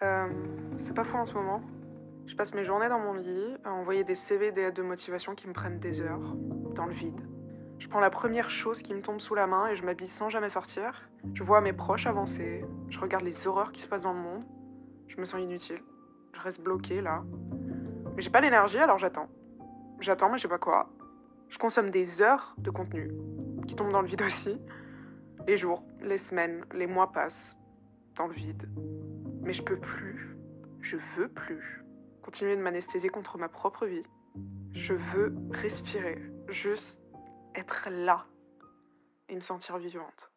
C'est pas fou en ce moment. Je passe mes journées dans mon lit à envoyer des CV, des lettres de motivation qui me prennent des heures, dans le vide. Je prends la première chose qui me tombe sous la main et je m'habille sans jamais sortir. Je vois mes proches avancer, je regarde les horreurs qui se passent dans le monde. Je me sens inutile. Je reste bloquée là. Mais j'ai pas l'énergie alors j'attends. J'attends mais je sais pas quoi. Je consomme des heures de contenu qui tombent dans le vide aussi. Les jours, les semaines, les mois passent dans le vide. Mais je peux plus, je veux plus continuer de m'anesthésier contre ma propre vie. Je veux respirer, juste être là et me sentir vivante.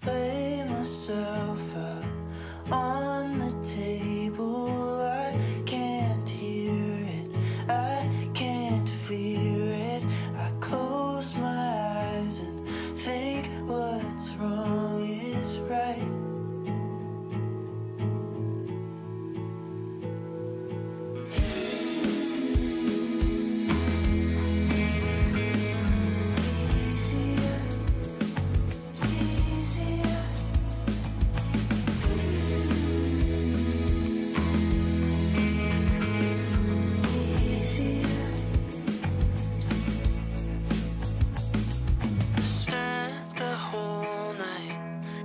Lay myself out on the table. I can't hear it, I can't fear it. I close my eyes and think what's wrong is right.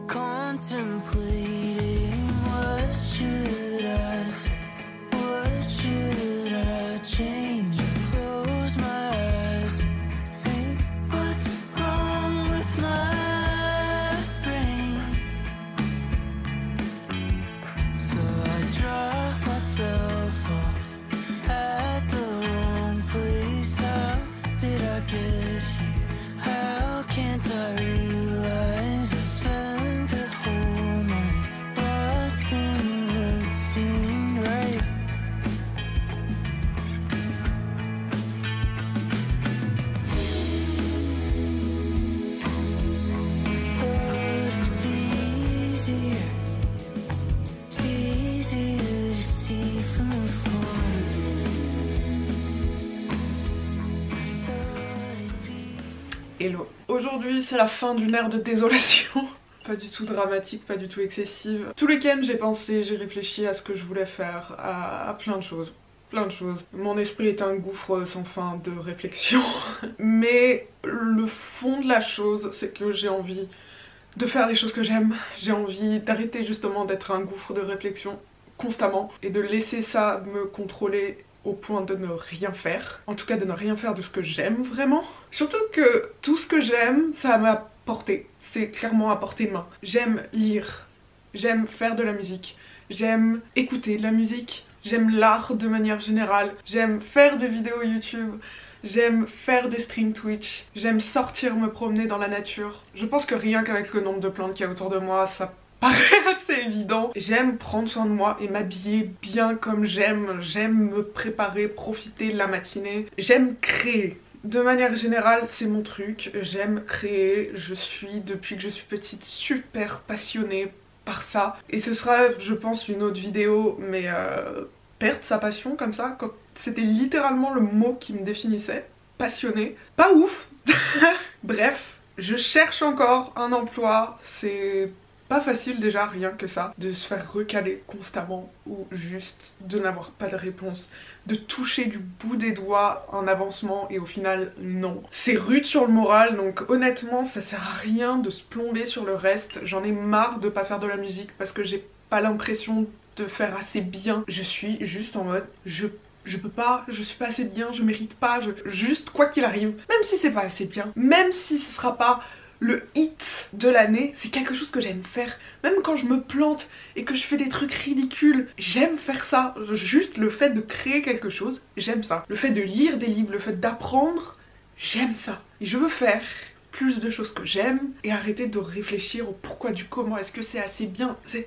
Contemplating what should I say, what should I change? I close my eyes and think what's wrong with my brain. So I drop myself off at the wrong place. How did I get here? How can't I realize I spent the whole night lost in what seemed right? Thought it'd be easier to see from afar. Thought it'd be Hello. Aujourd'hui, c'est la fin d'une ère de désolation. Pas du tout dramatique, pas du tout excessive. Tout le week-end, j'ai pensé, j'ai réfléchi à ce que je voulais faire, à plein de choses. Plein de choses. Mon esprit est un gouffre sans fin de réflexion. Mais le fond de la chose, c'est que j'ai envie de faire les choses que j'aime. J'ai envie d'arrêter justement d'être un gouffre de réflexion constamment et de laisser ça me contrôler au point de ne rien faire. En tout cas de ne rien faire de ce que j'aime vraiment. Surtout que tout ce que j'aime, ça m'a porté. C'est clairement à portée de main. J'aime lire, j'aime faire de la musique, j'aime écouter de la musique, j'aime l'art de manière générale, j'aime faire des vidéos YouTube, j'aime faire des streams Twitch, j'aime sortir me promener dans la nature. Je pense que rien qu'avec le nombre de plantes qu'il y a autour de moi, ça paraît assez évident. J'aime prendre soin de moi et m'habiller bien comme j'aime me préparer, profiter de la matinée. J'aime créer. De manière générale, c'est mon truc. J'aime créer. Je suis, depuis que je suis petite, super passionnée par ça. Et ce sera, je pense, une autre vidéo, mais perdre sa passion comme ça, quand c'était littéralement le mot qui me définissait. Passionnée. Pas ouf. Bref, je cherche encore un emploi. C'est pas facile déjà, rien que ça, de se faire recaler constamment ou juste de n'avoir pas de réponse, de toucher du bout des doigts un avancement et au final non. C'est rude sur le moral, donc honnêtement ça sert à rien de se plomber sur le reste. J'en ai marre de pas faire de la musique parce que j'ai pas l'impression de faire assez bien. Je suis juste en mode je peux pas, je suis pas assez bien, je mérite pas, juste quoi qu'il arrive, même si c'est pas assez bien, même si ce sera pas le hit de l'année, c'est quelque chose que j'aime faire. Même quand je me plante et que je fais des trucs ridicules, j'aime faire ça. Juste le fait de créer quelque chose, j'aime ça. Le fait de lire des livres, le fait d'apprendre, j'aime ça. Et je veux faire plus de choses que j'aime et arrêter de réfléchir au pourquoi du comment, est-ce que c'est assez bien. C'est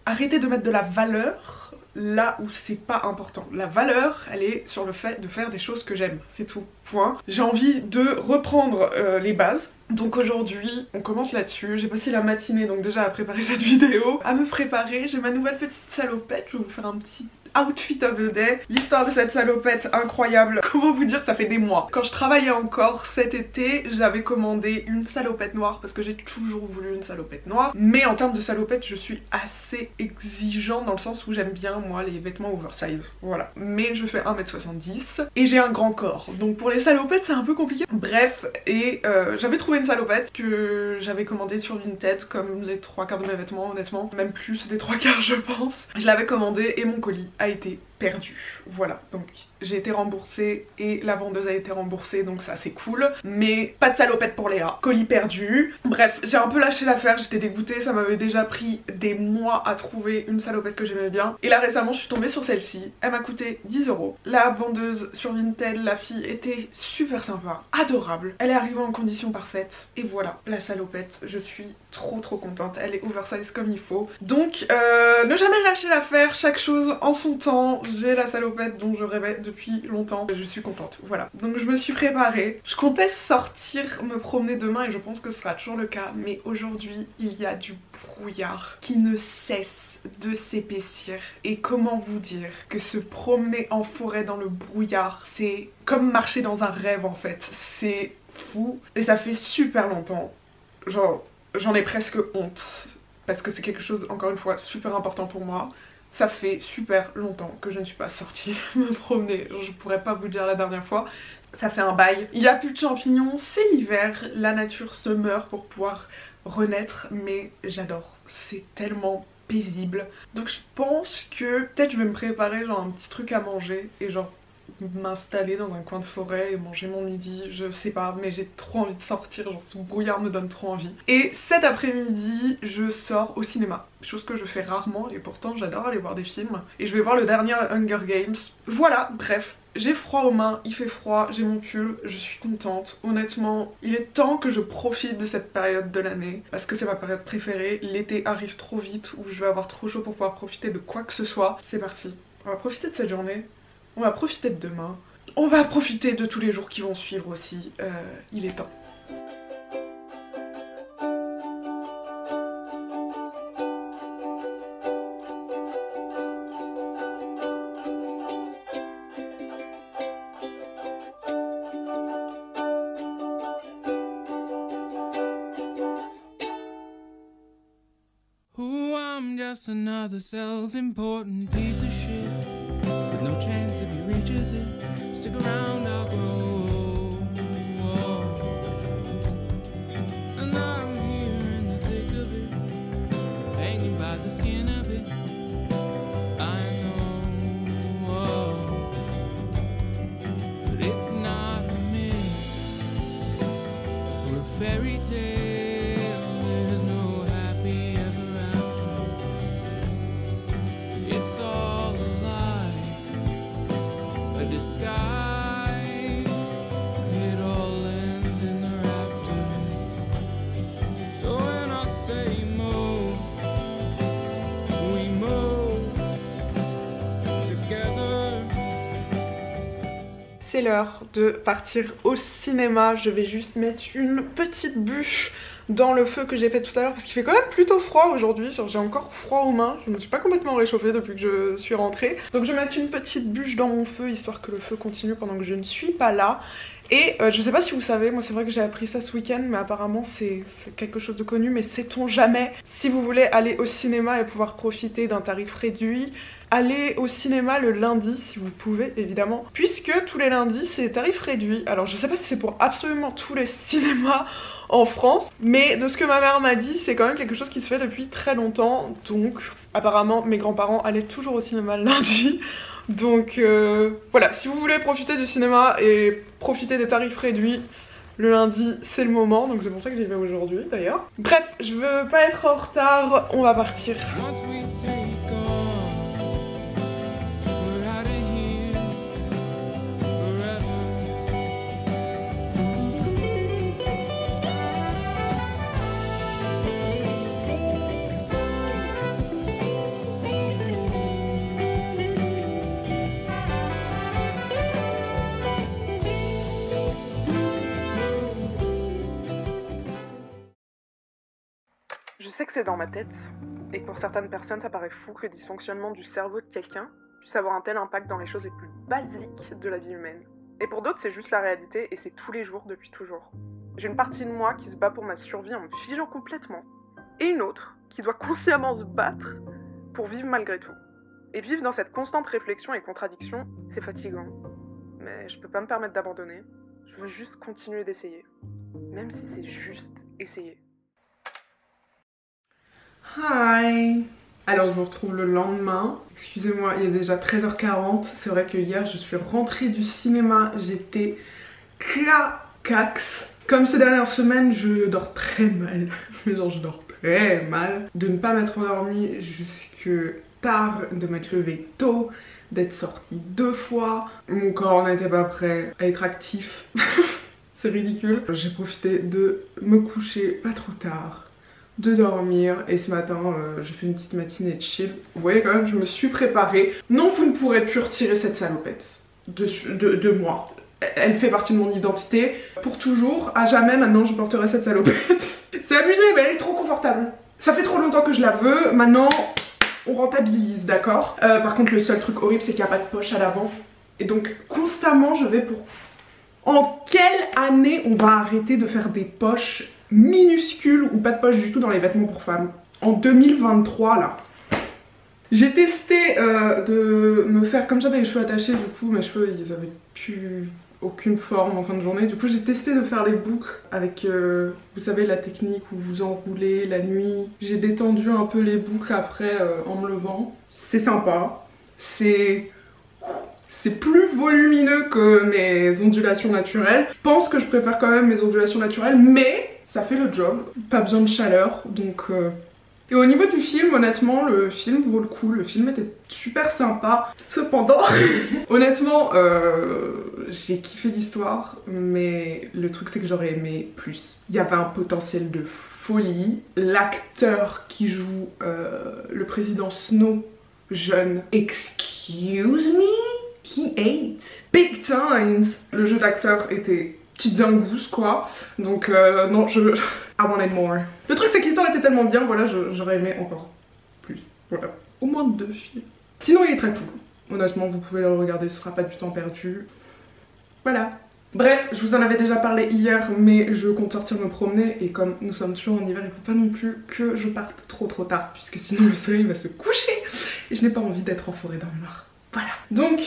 arrêter de mettre de la valeur là où c'est pas important. La valeur, elle est sur le fait de faire des choses que j'aime, c'est tout, point. J'ai envie de reprendre les bases. Donc aujourd'hui, on commence là-dessus. J'ai passé la matinée donc déjà à préparer cette vidéo, à me préparer. J'ai ma nouvelle petite salopette, je vais vous faire un petit outfit of the day. L'histoire de cette salopette incroyable, comment vous dire, ça fait des mois. Quand je travaillais encore cet été, j'avais commandé une salopette noire parce que j'ai toujours voulu une salopette noire. Mais en termes de salopette, je suis assez exigeante dans le sens où j'aime bien moi les vêtements oversize. Voilà. Mais je fais 1m70 et j'ai un grand corps. Donc pour les salopettes c'est un peu compliqué. Bref, et j'avais trouvé une salopette que j'avais commandée sur Vinted comme les 3/4 de mes vêtements honnêtement. Même plus des 3/4 je pense. Je l'avais commandée et mon colis a été perdu. Voilà, donc j'ai été remboursée et la vendeuse a été remboursée, donc ça c'est cool. Mais pas de salopette pour Léa, colis perdu. Bref, j'ai un peu lâché l'affaire, j'étais dégoûtée, ça m'avait déjà pris des mois à trouver une salopette que j'aimais bien. Et là récemment je suis tombée sur celle-ci, elle m'a coûté 10 €. La vendeuse sur Vinted, la fille était super sympa, adorable. Elle est arrivée en condition parfaite et voilà, la salopette, je suis trop contente, elle est oversize comme il faut. Donc ne jamais lâcher l'affaire, chaque chose en son temps. J'ai la salopette dont je rêvais depuis longtemps, je suis contente, voilà. Donc je me suis préparée, je comptais sortir me promener demain et je pense que ce sera toujours le cas, mais aujourd'hui il y a du brouillard qui ne cesse de s'épaissir. Et comment vous dire que se promener en forêt dans le brouillard, c'est comme marcher dans un rêve en fait, c'est fou. Et ça fait super longtemps, genre j'en ai presque honte, parce que c'est quelque chose encore une fois super important pour moi. Ça fait super longtemps que je ne suis pas sortie me promener, je pourrais pas vous dire la dernière fois. Ça fait un bail. Il n'y a plus de champignons, c'est l'hiver, la nature se meurt pour pouvoir renaître, mais j'adore. C'est tellement paisible. Donc je pense que peut-être je vais me préparer genre un petit truc à manger et genre m'installer dans un coin de forêt et manger mon midi, je sais pas, mais j'ai trop envie de sortir, genre ce brouillard me donne trop envie. Et cet après-midi, je sors au cinéma, chose que je fais rarement et pourtant j'adore aller voir des films. Et je vais voir le dernier Hunger Games. Voilà, bref, j'ai froid aux mains, il fait froid, j'ai mon pull, je suis contente. Honnêtement, il est temps que je profite de cette période de l'année parce que c'est ma période préférée. L'été arrive trop vite où je vais avoir trop chaud pour pouvoir profiter de quoi que ce soit. C'est parti, on va profiter de cette journée. On va profiter de demain, on va profiter de tous les jours qui vont suivre aussi, il est temps. Ooh, I'm just another self-important piece of shit. With no chance if he reaches it, stick around, I'll grow. And I'm here in the thick of it, hanging by the skin of it. I know, but it's not a myth or a fairy tale. There's no happy ever after. It's all a lie, a disguise. It all ends in the rafters. So when I say move, we move together. C'est l'heure de partir au cinéma, je vais juste mettre une petite bûche dans le feu que j'ai fait tout à l'heure parce qu'il fait quand même plutôt froid aujourd'hui, j'ai encore froid aux mains, je me suis pas complètement réchauffée depuis que je suis rentrée. Donc je vais mettre une petite bûche dans mon feu histoire que le feu continue pendant que je ne suis pas là. Et je sais pas si vous savez, moi c'est vrai que j'ai appris ça ce week-end, mais apparemment c'est quelque chose de connu, mais sait-on jamais, si vous voulez aller au cinéma et pouvoir profiter d'un tarif réduit, allez au cinéma le lundi si vous pouvez évidemment, puisque tous les lundis c'est tarif réduit. Alors je sais pas si c'est pour absolument tous les cinémas en France, mais de ce que ma mère m'a dit c'est quand même quelque chose qui se fait depuis très longtemps. Donc apparemment mes grands-parents allaient toujours au cinéma le lundi. Donc voilà, si vous voulez profiter du cinéma et profiter des tarifs réduits, le lundi c'est le moment, donc c'est pour ça que j'y vais aujourd'hui d'ailleurs. Bref, je veux pas être en retard, on va partir. Once we take off, we're out of here forever. Je sais que c'est dans ma tête, et que pour certaines personnes ça paraît fou que le dysfonctionnement du cerveau de quelqu'un puisse avoir un tel impact dans les choses les plus basiques de la vie humaine. Et pour d'autres, c'est juste la réalité et c'est tous les jours depuis toujours. J'ai une partie de moi qui se bat pour ma survie en me figeant complètement. Et une autre qui doit consciemment se battre pour vivre malgré tout. Et vivre dans cette constante réflexion et contradiction, c'est fatigant. Mais je peux pas me permettre d'abandonner. Je veux juste continuer d'essayer. Même si c'est juste essayer. Hi! Alors je vous retrouve le lendemain. Excusez-moi, il est déjà 13h40. C'est vrai que hier je suis rentrée du cinéma. J'étais clacax. Comme ces dernières semaines, je dors très mal. Genre je dors très mal. De ne pas m'être endormie jusque tard, de m'être levée tôt, d'être sortie 2 fois. Mon corps n'était pas prêt à être actif. C'est ridicule. J'ai profité de me coucher pas trop tard, de dormir, et ce matin j'ai fait une petite matinée de chill. Vous voyez quand même, je me suis préparée. Non, vous ne pourrez plus retirer cette salopette de moi. Elle fait partie de mon identité. Pour toujours, à jamais, maintenant je porterai cette salopette. C'est abusé, mais elle est trop confortable. Ça fait trop longtemps que je la veux, maintenant on rentabilise, d'accord. Par contre, le seul truc horrible, c'est qu'il n'y a pas de poche à l'avant. Et donc, constamment, je vais pour... En quelle année on va arrêter de faire des poches minuscules ou pas de poche du tout dans les vêtements pour femmes? En 2023, là. J'ai testé de me faire, comme j'avais les cheveux attachés, du coup mes cheveux ils avaient plus aucune forme en fin de journée. Du coup j'ai testé de faire les boucles avec, vous savez, la technique où vous enroulez la nuit. J'ai détendu un peu les boucles après en me levant. C'est sympa. C'est plus volumineux que mes ondulations naturelles. Je pense que je préfère quand même mes ondulations naturelles, mais ça fait le job. Pas besoin de chaleur, donc... Et au niveau du film, honnêtement, le film vaut le coup. Le film était super sympa. Cependant, honnêtement, j'ai kiffé l'histoire, mais le truc c'est que j'aurais aimé plus. Il y avait un potentiel de folie. L'acteur qui joue le président Snow, jeune, excuse me? He ate big times. Le jeu d'acteur était petite dingousse quoi. Donc non, I wanted more. Le truc c'est que l'histoire était tellement bien, voilà, j'aurais aimé encore plus. Voilà, au moins 2 films. Sinon il est très cool. Honnêtement, vous pouvez le regarder, ce sera pas du temps perdu. Voilà. Bref, je vous en avais déjà parlé hier, mais je compte sortir me promener et comme nous sommes toujours en hiver, il faut pas non plus que je parte trop tard puisque sinon le soleil va se coucher et je n'ai pas envie d'être en forêt dans le noir. Voilà. Donc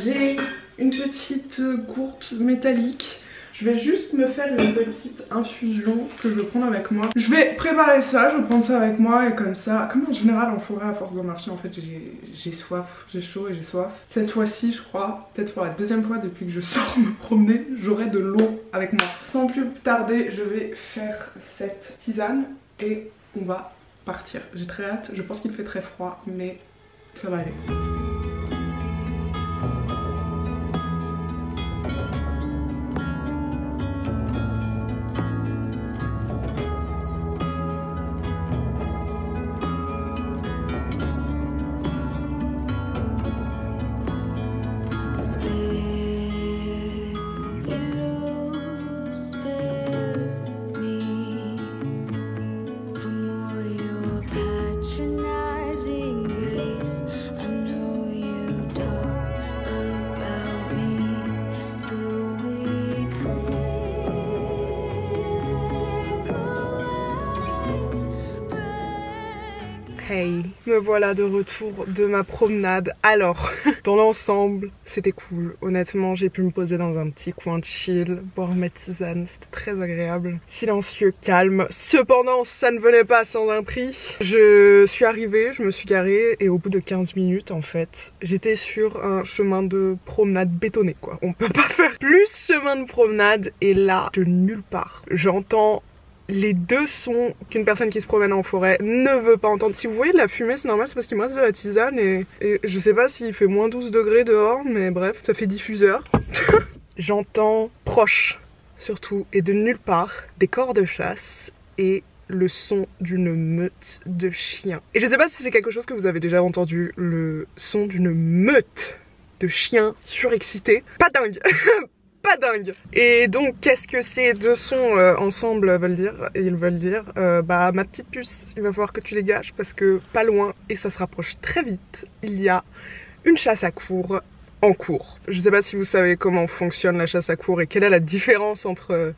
j'ai une petite gourde métallique. Je vais juste me faire une petite infusion que je vais prendre avec moi. Je vais préparer ça, je vais prendre ça avec moi et comme ça, comme en général en forêt à force de marcher en fait j'ai soif, j'ai chaud et j'ai soif. Cette fois-ci je crois, peut-être pour la 2e fois depuis que je sors me promener, j'aurai de l'eau avec moi. Sans plus tarder, je vais faire cette tisane et on va partir. J'ai très hâte, je pense qu'il fait très froid mais ça va aller. Hey, me voilà de retour de ma promenade. Alors, dans l'ensemble, c'était cool. Honnêtement, j'ai pu me poser dans un petit coin chill, boire ma tisane, c'était très agréable. Silencieux, calme. Cependant, ça ne venait pas sans un prix. Je suis arrivée, je me suis garée et au bout de 15 minutes, en fait, j'étais sur un chemin de promenade bétonné, quoi. On peut pas faire plus chemin de promenade et là, de nulle part, j'entends les 2 sons qu'une personne qui se promène en forêt ne veut pas entendre. Si vous voyez de la fumée, c'est normal, c'est parce qu'il me reste de la tisane et je sais pas s'il fait moins 12 degrés dehors, mais bref, ça fait diffuseur. J'entends proche, surtout, et de nulle part, des cors de chasse et le son d'une meute de chiens. Et je sais pas si c'est quelque chose que vous avez déjà entendu, le son d'une meute de chiens surexcités. Pas dingue. Pas dingue. Et donc qu'est-ce que ces 2 sons ensemble veulent dire? Ils veulent dire bah ma petite puce, il va falloir que tu dégages parce que pas loin, et ça se rapproche très vite, il y a une chasse à courre en cours. Je sais pas si vous savez comment fonctionne la chasse à courre et quelle est la différence entre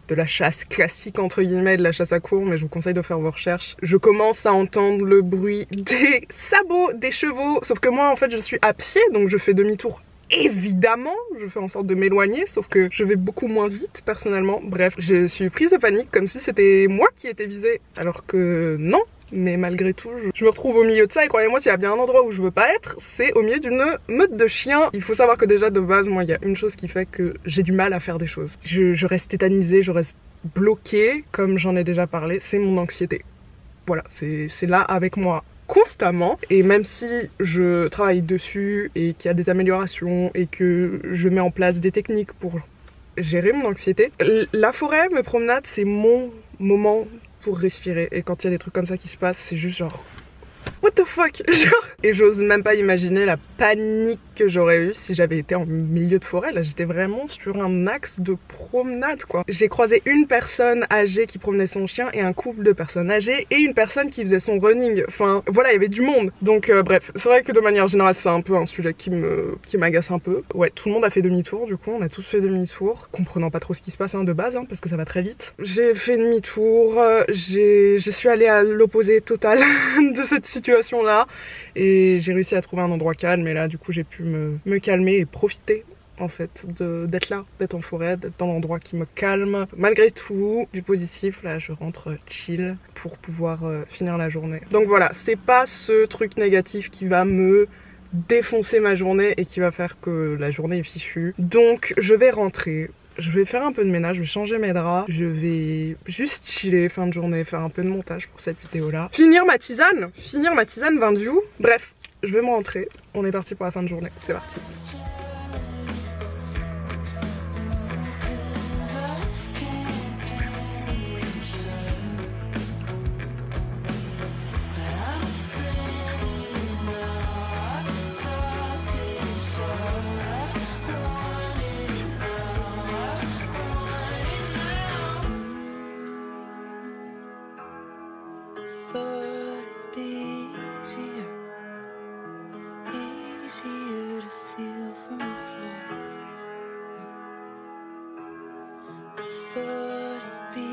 de la chasse classique entre guillemets et de la chasse à courre, mais je vous conseille de faire vos recherches. Je commence à entendre le bruit des sabots des chevaux, sauf que moi en fait je suis à pied, donc je fais demi-tour. Évidemment, je fais en sorte de m'éloigner, sauf que je vais beaucoup moins vite personnellement. Bref, je suis prise de panique comme si c'était moi qui étais visée, alors que non. Mais malgré tout, je me retrouve au milieu de ça et croyez-moi, s'il y a bien un endroit où je veux pas être, c'est au milieu d'une meute de chiens. Il faut savoir que déjà de base, moi, il y a une chose qui fait que j'ai du mal à faire des choses. Je reste tétanisée, je reste bloquée, comme j'en ai déjà parlé, c'est mon anxiété. Voilà, c'est là avec moi constamment, et même si je travaille dessus et qu'il y a des améliorations et que je mets en place des techniques pour gérer mon anxiété, la forêt, mes promenades, c'est mon moment pour respirer, et quand il y a des trucs comme ça qui se passent, c'est juste genre what the fuck, genre. Et j'ose même pas imaginer la panique que j'aurais eu si j'avais été en milieu de forêt. Là j'étais vraiment sur un axe de promenade quoi. J'ai croisé une personne âgée qui promenait son chien et un couple de personnes âgées et une personne qui faisait son running. Enfin voilà, il y avait du monde. Donc bref, c'est vrai que de manière générale c'est un peu un sujet qui m'agace un peu. Ouais, tout le monde a fait demi-tour, du coup on a tous fait demi-tour, comprenant pas trop ce qui se passe de base parce que ça va très vite. J'ai fait demi-tour, je suis allée à l'opposé total de cette situation là et j'ai réussi à trouver un endroit calme, et là du coup j'ai pu me calmer et profiter en fait d'être là, d'être en forêt, d'être dans l'endroit qui me calme. Malgré tout, du positif, là je rentre chill pour pouvoir finir la journée. Donc voilà, c'est pas ce truc négatif qui va me défoncer ma journée et qui va faire que la journée est fichue. Donc je vais rentrer. Je vais faire un peu de ménage, je vais changer mes draps, je vais juste chiller fin de journée, faire un peu de montage pour cette vidéo là. Finir ma tisane vin du. Bref, je vais me rentrer, on est parti pour la fin de journée, c'est parti. Easier to feel from afar. I thought it'd be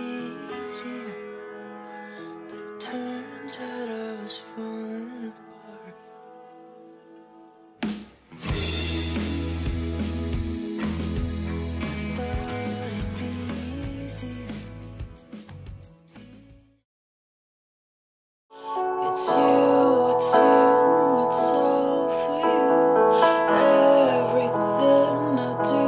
easier, but it turns out I was falling apart. I thought it'd be easier. It's you, it's you, it's all for you. Everything I do,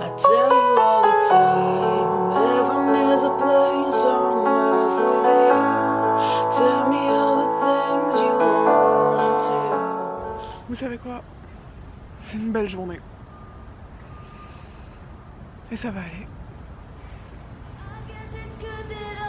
I tell you all the time. Heaven is a place on earth with you. Tell me all the things you wanna do. Vous savez quoi? C'est une belle journée. Et ça va aller. I guess it's good that